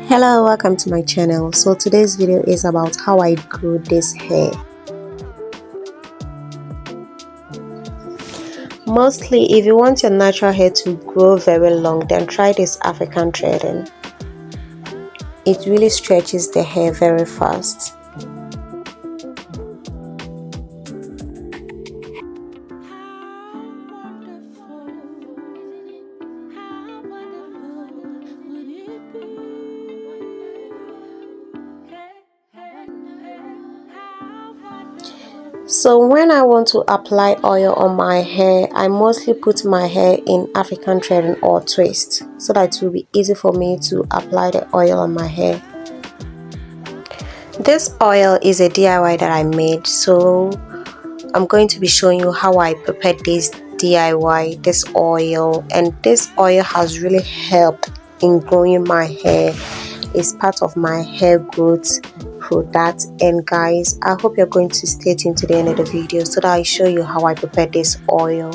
Hello, welcome to my channel. So today's video is about how I grew this hair. Mostly if you want your natural hair to grow very long, then try this African threading. It really stretches the hair very fast. So when I want to apply oil on my hair, I mostly put my hair in African threading or twist so that it will be easy for me to apply the oil on my hair. This oil is a DIY that I made, so I'm going to be showing you how I prepared this DIY, this oil, and this oil has really helped in growing my hair. It's part of my hair growth product. And guys, I hope you're going to stay tuned to the end of the video so that I show you how I prepared this oil.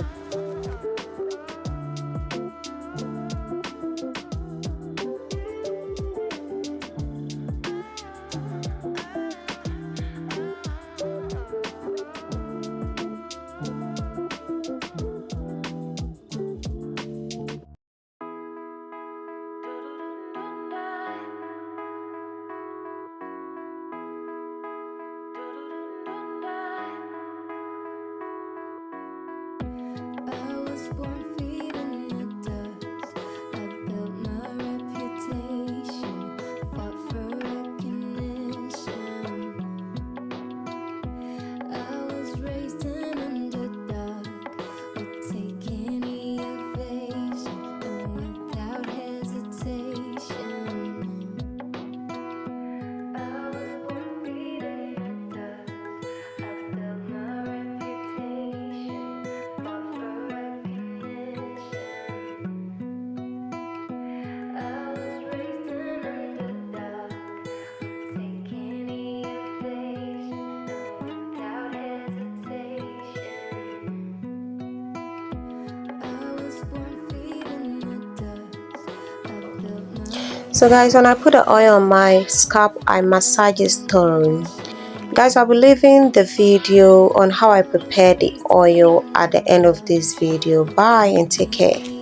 So guys, when I put the oil on my scalp, I massage it thoroughly. Guys, I'll be leaving the video on how I prepare the oil at the end of this video. Bye and take care.